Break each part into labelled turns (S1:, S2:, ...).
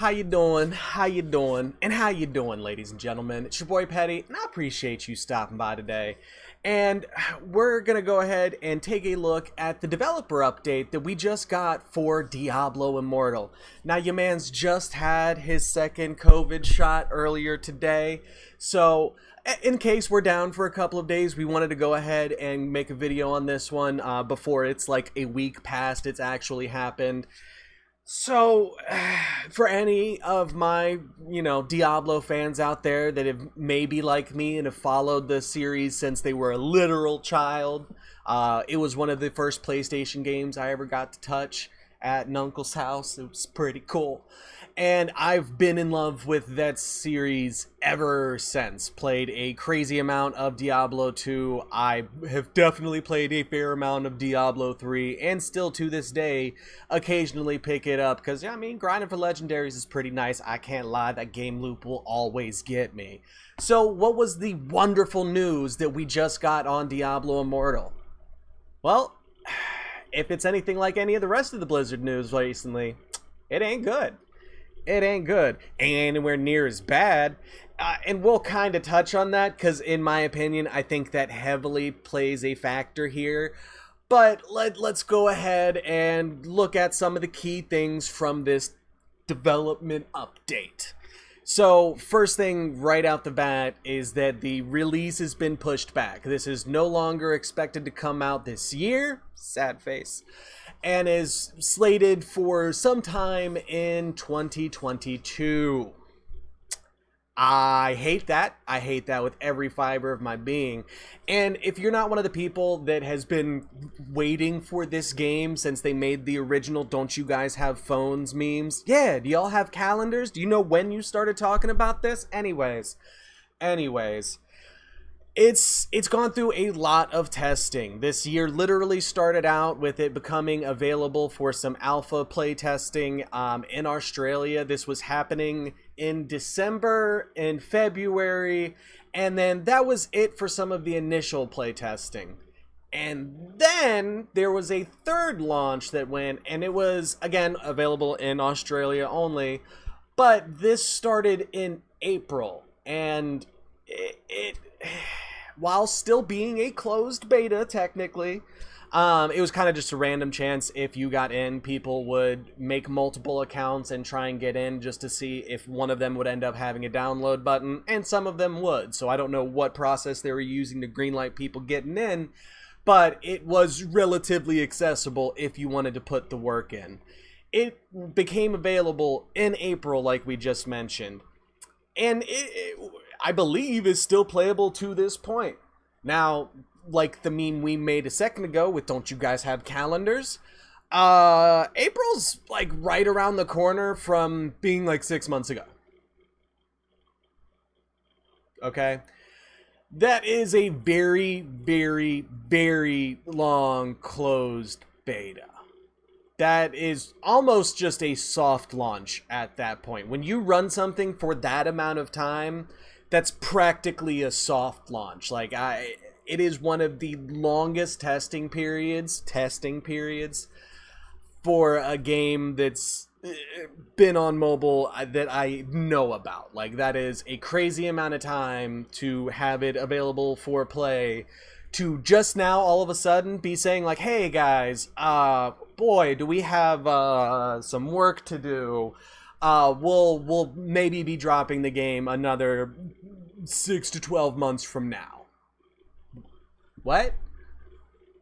S1: How you doing? How you doing? And how you doing, ladies and gentlemen? It's your boy Petty, and I appreciate you stopping by today. And we're gonna go ahead and take a look at the developer update that we just got for Diablo Immortal. Now, your man's just had his second COVID shot earlier today, so in case we're down for a couple of days, we wanted to go ahead and make a video on this one before it's like a week past it's actually happened. So, for any of my, Diablo fans out there that have maybe like me and have followed the series since they were a literal child, it was one of the first PlayStation games I ever got to touch at an uncle's house. It was pretty cool. And I've been in love with that series ever since. Played a crazy amount of Diablo 2. I have definitely played a fair amount of Diablo 3. And still to this day, occasionally pick it up. Because, yeah, I mean, grinding for legendaries is pretty nice. I can't lie, that game loop will always get me. So, what was the wonderful news that we just got on Diablo Immortal? Well, if it's anything like any of the rest of the Blizzard news recently, it ain't good. It ain't good. Ain't anywhere near as bad. And we'll kind of touch on that because, in my opinion, I think that heavily plays a factor here. But let's go ahead and look at some of the key things from this development update. So, first thing right out the bat is that the release has been pushed back. This is no longer expected to come out this year. Sad face. And is slated for sometime in 2022. I hate that. I hate that with every fiber of my being. And if you're not one of the people that has been waiting for this game since they made the original "Don't you guys have phones" memes? Yeah, do y'all have calendars? Do you know when you started talking about this? Anyways. It's gone through a lot of testing. This year literally started out with it becoming available for some alpha play testing in Australia. This was happening in December and February, and then that was it for some of the initial play testing. And then there was a third launch that went, and it was, again, available in Australia only, but this started in April, and it while still being a closed beta technically, it was kind of just a random chance. If you got in, people would make multiple accounts and try and get in just to see if one of them would end up having a download button, and some of them would. So I don't know what process they were using to greenlight people getting in, but it was relatively accessible if you wanted to put the work in. It became available in April, like we just mentioned, and I believe is still playable to this point. Now, like the meme we made a second ago with "Don't you guys have calendars?" April's like right around the corner from being like 6 months ago. Okay? That is a very, very, very long closed beta. That is almost just a soft launch at that point. When you run something for that amount of time, that's practically a soft launch. Like, it is one of the longest testing periods for a game that's been on mobile that I know about. Like, that is a crazy amount of time to have it available for play, to just now all of a sudden be saying like, hey guys, boy, do we have some work to do. We'll maybe be dropping the game another 6 to 12 months from now. What?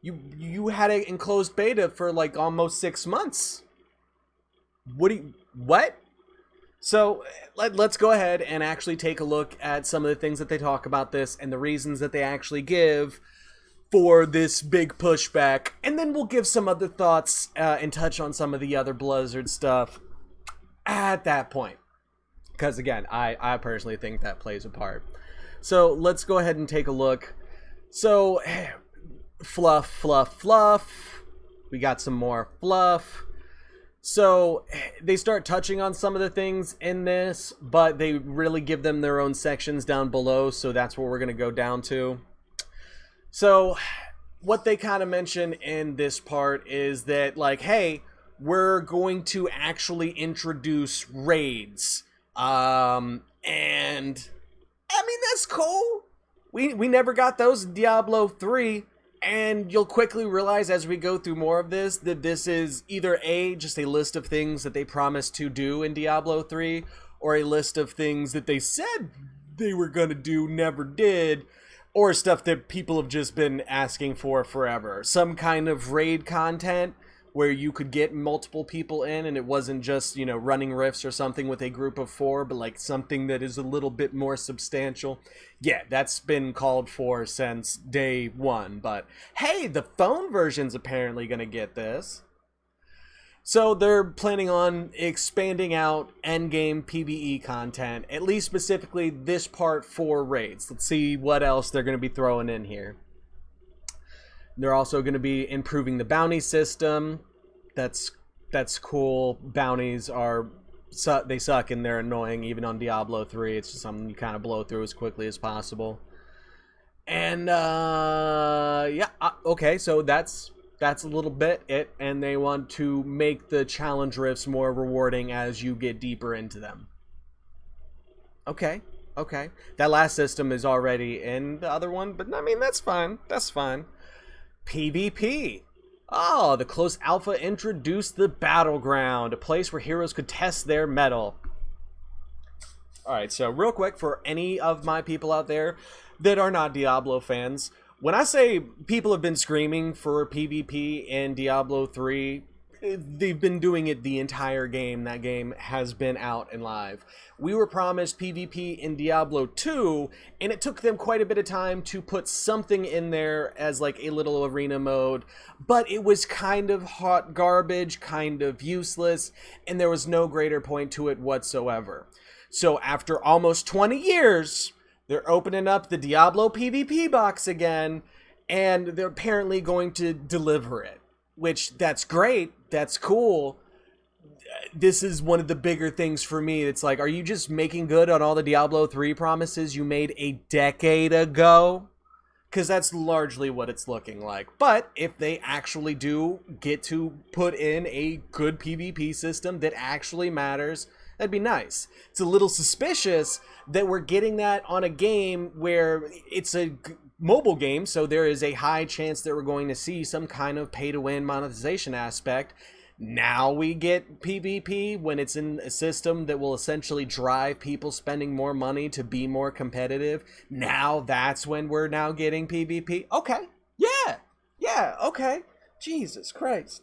S1: You had it in closed beta for like almost 6 months. What? So let's go ahead and actually take a look at some of the things that they talk about this and the reasons that they actually give for this big pushback, and then we'll give some other thoughts and touch on some of the other Blizzard stuff at that point, because again, I personally think that plays a part. So let's go ahead and take a look. So fluff, we got some more fluff. So they start touching on some of the things in this, but they really give them their own sections down below, so that's what we're going to go down to. So what they kind of mention in this part is that, like, hey, we're going to actually introduce raids. And I mean, that's cool. We never got those in Diablo 3. And you'll quickly realize as we go through more of this that this is either A, just a list of things that they promised to do in Diablo 3, or a list of things that they said they were going to do, never did, or stuff that people have just been asking for forever. Some kind of raid content where you could get multiple people in and it wasn't just, you know, running rifts or something with a group of 4, but like something that is a little bit more substantial. Yeah, that's been called for since day 1, but hey, the phone version's apparently gonna get this. So they're planning on expanding out endgame PvE content, at least specifically this part for raids. Let's see what else they're gonna be throwing in here. They're also going to be improving the bounty system. That's cool. Bounties they suck and they're annoying even on Diablo 3. It's just something you kind of blow through as quickly as possible. And okay, so that's a little bit it, and they want to make the challenge rifts more rewarding as you get deeper into them. Okay. That last system is already in the other one, but I mean, that's fine. PvP. Oh, the closed alpha introduced the battleground, a place where heroes could test their mettle. Alright, so real quick, for any of my people out there that are not Diablo fans, when I say people have been screaming for PvP in Diablo 3, they've been doing it the entire game. That game has been out and live. We were promised PvP in Diablo 2, and it took them quite a bit of time to put something in there as like a little arena mode, but it was kind of hot garbage, kind of useless, and there was no greater point to it whatsoever. So after almost 20 years, they're opening up the Diablo PvP box again, and they're apparently going to deliver it. Which, that's great, that's cool. This is one of the bigger things for me. It's like, are you just making good on all the Diablo 3 promises you made a decade ago? Because that's largely what it's looking like. But if they actually do get to put in a good PvP system that actually matters, that'd be nice. It's a little suspicious that we're getting that on a game where it's a mobile game, so there is a high chance that we're going to see some kind of pay-to-win monetization aspect. Now we get PvP when it's in a system that will essentially drive people spending more money to be more competitive. Now that's when we're now getting PvP. Okay, yeah, okay. Jesus Christ.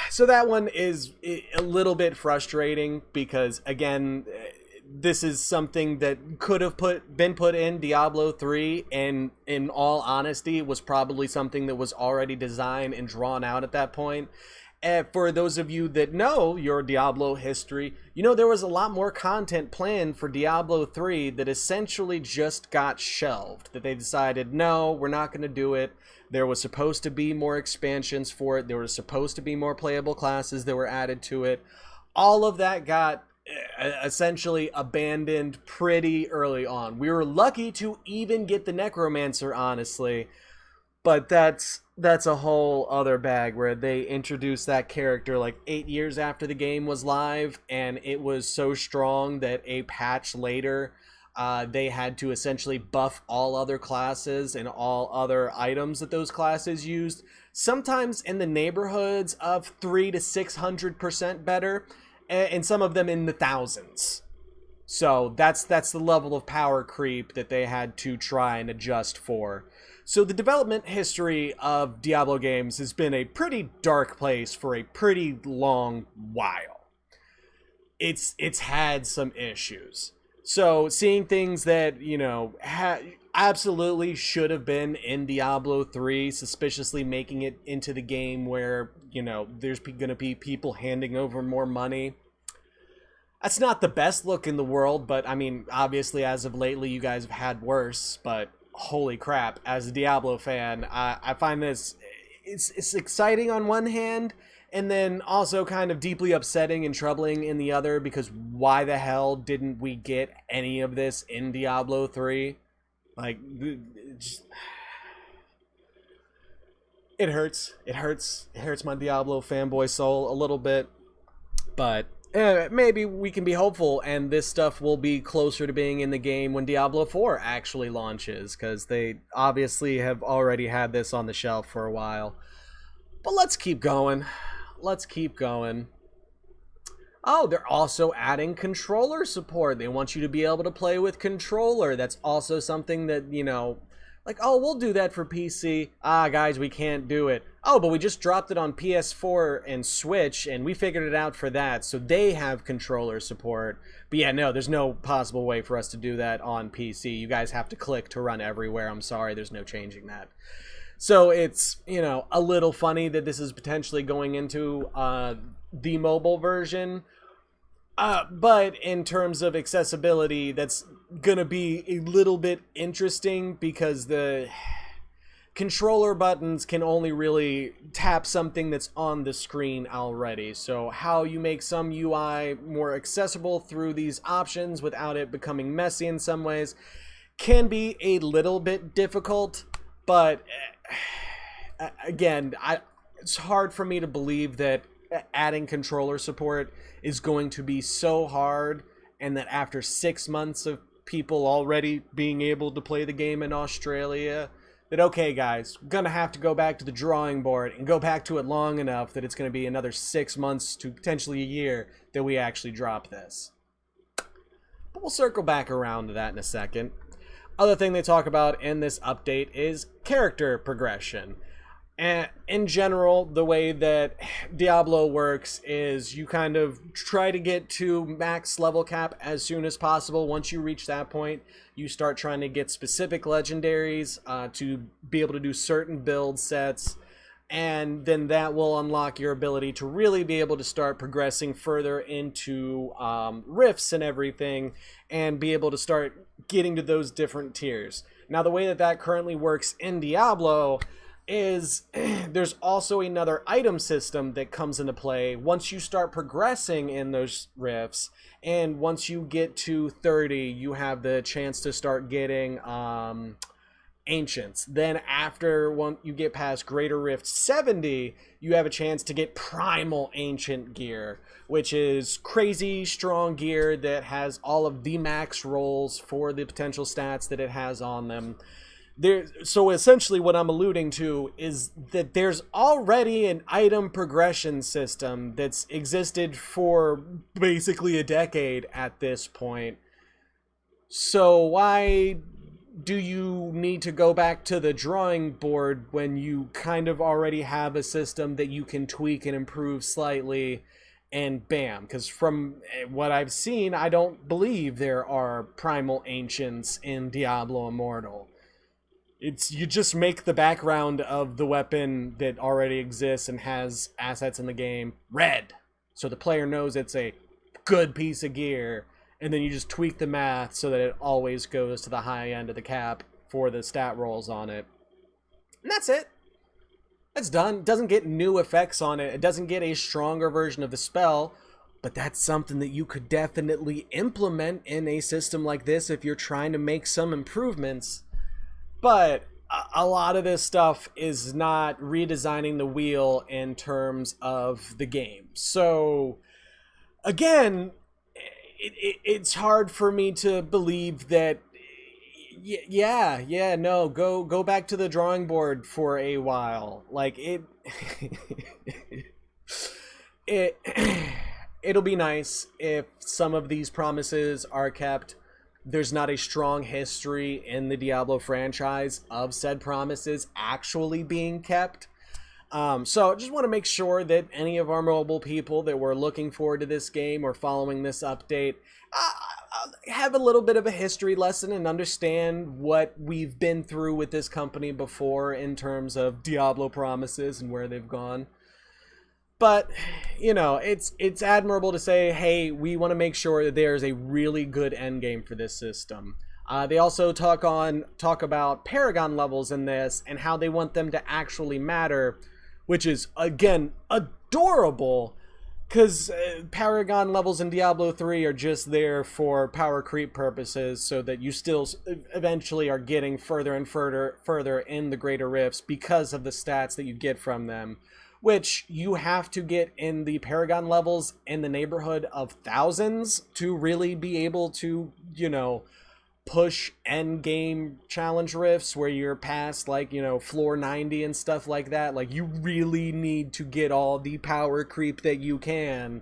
S1: So that one is a little bit frustrating because, again, this is something that could have been put in Diablo 3, and in all honesty, was probably something that was already designed and drawn out at that point. And for those of you that know your Diablo history, you know there was a lot more content planned for Diablo 3 that essentially just got shelved. That they decided, no, we're not going to do it. There was supposed to be more expansions for it. There was supposed to be more playable classes that were added to it. All of that got essentially abandoned pretty early on. We were lucky to even get the Necromancer, honestly, but that's a whole other bag where they introduced that character like 8 years after the game was live, and it was so strong that a patch later they had to essentially buff all other classes and all other items that those classes used, sometimes in the neighborhoods of 300 to 600% better, and some of them in the thousands. So that's the level of power creep that they had to try and adjust for. So the development history of Diablo games has been a pretty dark place for a pretty long while. It's had some issues. So seeing things that, you know, absolutely should have been in Diablo 3, suspiciously making it into the game where, you know, there's going to be people handing over more money. That's not the best look in the world, but I mean, obviously as of lately you guys have had worse, but holy crap, as a Diablo fan, I find this, it's exciting on one hand, and then also kind of deeply upsetting and troubling in the other, because why the hell didn't we get any of this in Diablo 3? Like, just... It hurts. It hurts. It hurts my Diablo fanboy soul a little bit. But maybe we can be hopeful, and this stuff will be closer to being in the game when Diablo 4 actually launches, because they obviously have already had this on the shelf for a while. But let's keep going. Let's keep going. Oh, they're also adding controller support. They want you to be able to play with controller. That's also something that, you know, like, oh, we'll do that for PC. Ah, guys, we can't do it. Oh, but we just dropped it on PS4 and Switch, and we figured it out for that, so they have controller support. But yeah, no, there's no possible way for us to do that on PC. You guys have to click to run everywhere. I'm sorry, there's no changing that. So it's, you know, a little funny that this is potentially going into the mobile version. But in terms of accessibility, that's gonna be a little bit interesting because the controller buttons can only really tap something that's on the screen already. So how you make some UI more accessible through these options without it becoming messy in some ways can be a little bit difficult. But again, it's hard for me to believe that adding controller support is going to be so hard, and that after 6 months of people already being able to play the game in Australia, that okay guys, we're gonna have to go back to the drawing board and go back to it long enough that it's gonna be another 6 months to potentially a year that we actually drop this. But we'll circle back around to that in a second. Other thing they talk about in this update is character progression. And in general, the way that Diablo works is you kind of try to get to max level cap as soon as possible. Once you reach that point, you start trying to get specific legendaries to be able to do certain build sets. And then that will unlock your ability to really be able to start progressing further into rifts and everything, and be able to start getting to those different tiers. Now, the way that that currently works in Diablo is there's also another item system that comes into play once you start progressing in those rifts, and once you get to 30, you have the chance to start getting ancients. Then after you get past Greater Rift 70, you have a chance to get primal ancient gear, which is crazy strong gear that has all of the max rolls for the potential stats that it has on them. So essentially what I'm alluding to is that there's already an item progression system that's existed for basically a decade at this point. So why do you need to go back to the drawing board when you kind of already have a system that you can tweak and improve slightly, and bam? Because from what I've seen, I don't believe there are primal ancients in Diablo Immortal. You just make the background of the weapon that already exists and has assets in the game red, so the player knows it's a good piece of gear, and then you just tweak the math so that it always goes to the high end of the cap for the stat rolls on it. And that's it. That's done. It doesn't get new effects on it. It doesn't get a stronger version of the spell, but that's something that you could definitely implement in a system like this if you're trying to make some improvements. But a lot of this stuff is not redesigning the wheel in terms of the game. So, again, it's hard for me to believe that, no, go back to the drawing board for a while. Like, it'll be nice if some of these promises are kept. There's not a strong history in the Diablo franchise of said promises actually being kept. So I just want to make sure that any of our mobile people that were looking forward to this game or following this update have a little bit of a history lesson and understand what we've been through with this company before in terms of Diablo promises and where they've gone. But, you know, it's admirable to say, hey, we want to make sure that there's a really good endgame for this system. They also talk about Paragon levels in this and how they want them to actually matter, which is, again, adorable. Because Paragon levels in Diablo 3 are just there for power creep purposes, so that you still eventually are getting further and further in the greater rifts because of the stats that you get from them, which you have to get in the Paragon levels in the neighborhood of thousands to really be able to, you know, push end game challenge rifts where you're past, like, you know, floor 90 and stuff like that. Like, you really need to get all the power creep that you can.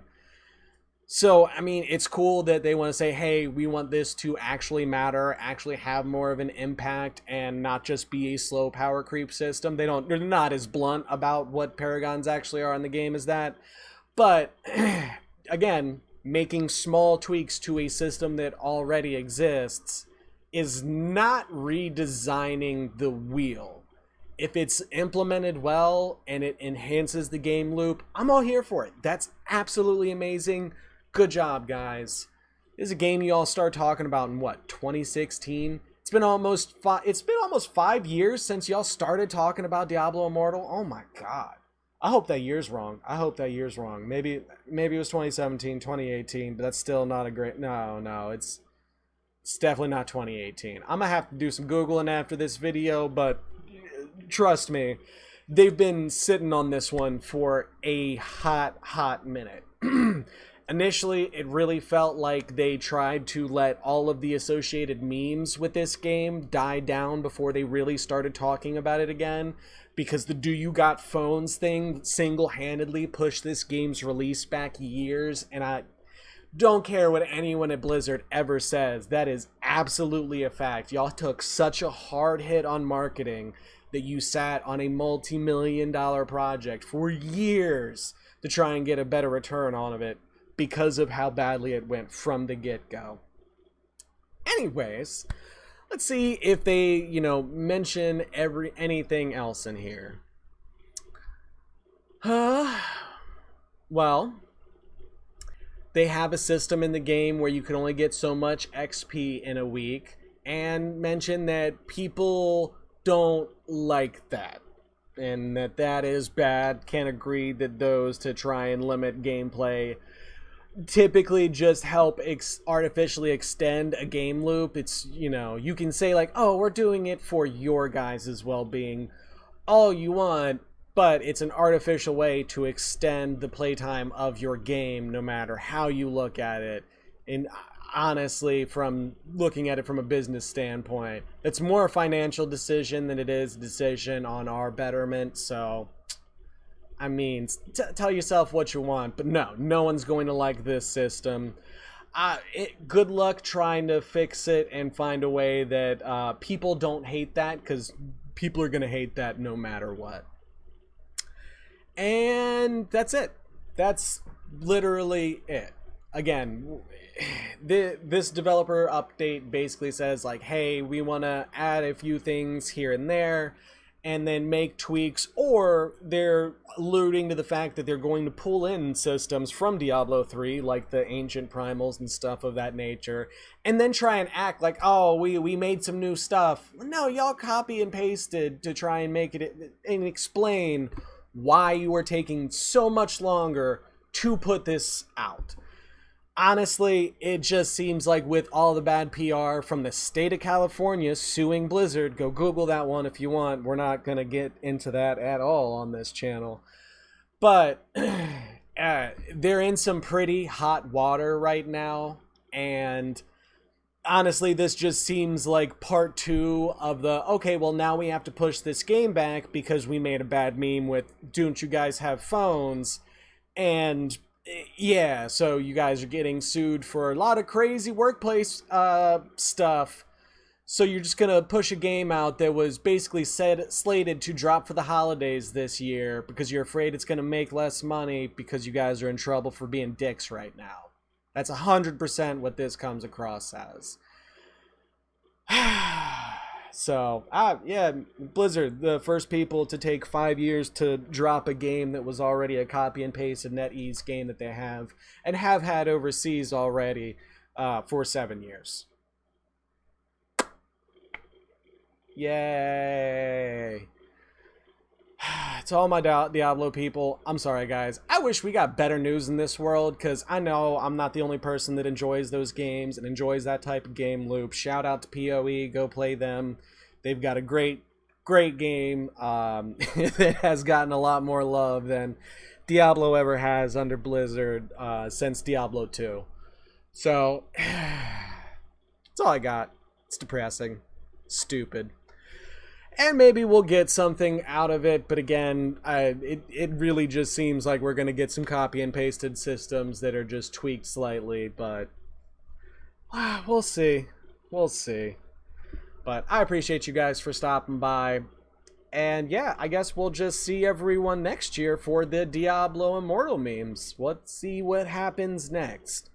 S1: So I mean, it's cool that they want to say, hey, we want this to actually matter, actually have more of an impact, and not just be a slow power creep system. They're not as blunt about what paragons actually are in the game as that. But again, making small tweaks to a system that already exists is not redesigning the wheel. If it's implemented well and it enhances the game loop, I'm all here for it. That's absolutely amazing. Good job, guys. This is a game you all start talking about in what, 2016? It's been almost 5 years since y'all started talking about Diablo Immortal. Oh my god. I hope that year's wrong. Maybe it was 2017, 2018, but that's still not a great... No, it's definitely not 2018. I'm gonna have to do some Googling after this video, but trust me, they've been sitting on this one for a hot minute. Initially, it really felt like they tried to let all of the associated memes with this game die down before they really started talking about it again, because the "do you got phones" thing single-handedly pushed this game's release back years, and I don't care what anyone at Blizzard ever says. That is absolutely a fact. Y'all took such a hard hit on marketing that you sat on a multi-million-dollar project for years to try and get a better return on of it because of how badly it went from the get-go. Anyways, let's see if they, you know, mention anything else in here. Well, they have a system in the game where you can only get so much XP in a week, and mention that people don't like that, and that is bad. Can't agree that those to try and limit gameplay typically just help artificially extend a game loop. It's, you know, you can say like, oh, we're doing it for your guys' well-being all you want, but it's an artificial way to extend the playtime of your game no matter how you look at it. And honestly, from looking at it from a business standpoint, it's more a financial decision than it is a decision on our betterment. So I mean, tell yourself what you want, but no one's going to like this system. Good luck trying to fix it and find a way that people don't hate that, because people are going to hate that no matter what. And that's it. That's literally it. Again, this developer update basically says like, hey, we want to add a few things here and there, and then make tweaks, or they're alluding to the fact that they're going to pull in systems from Diablo 3, like the ancient primals and stuff of that nature, and then try and act like, oh, we made some new stuff. No, y'all copy and pasted to try and make it and explain why you are taking so much longer to put this out. Honestly, it just seems like with all the bad PR from the state of California suing Blizzard, go Google that one if you want. We're not going to get into that at all on this channel. But they're in some pretty hot water right now. And honestly, this just seems like part 2 of the, okay, well, now we have to push this game back because we made a bad meme with, don't you guys have phones? And yeah, so you guys are getting sued for a lot of crazy workplace stuff. So you're just going to push a game out that was basically slated to drop for the holidays this year because you're afraid it's going to make less money because you guys are in trouble for being dicks right now. That's 100% what this comes across as. So, yeah, Blizzard, the first people to take 5 years to drop a game that was already a copy and pasted NetEase game that they have and have had overseas already for 7 years. Yay. To all my Diablo people, I'm sorry guys. I wish we got better news in this world, because I know I'm not the only person that enjoys those games and enjoys that type of game loop. Shout out to PoE, go play them. They've got a great game that has gotten a lot more love than Diablo ever has under Blizzard since Diablo 2. So, that's all I got. It's depressing. Stupid. And maybe we'll get something out of it, but again, it really just seems like we're going to get some copy and pasted systems that are just tweaked slightly, but we'll see. We'll see. But I appreciate you guys for stopping by. And yeah, I guess we'll just see everyone next year for the Diablo Immortal memes. Let's see what happens next.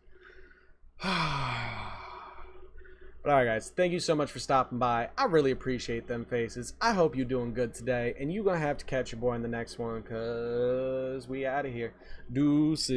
S1: But alright guys, thank you so much for stopping by. I really appreciate them faces. I hope you're doing good today. And you're going to have to catch your boy in the next one, because we out of here. Deuces.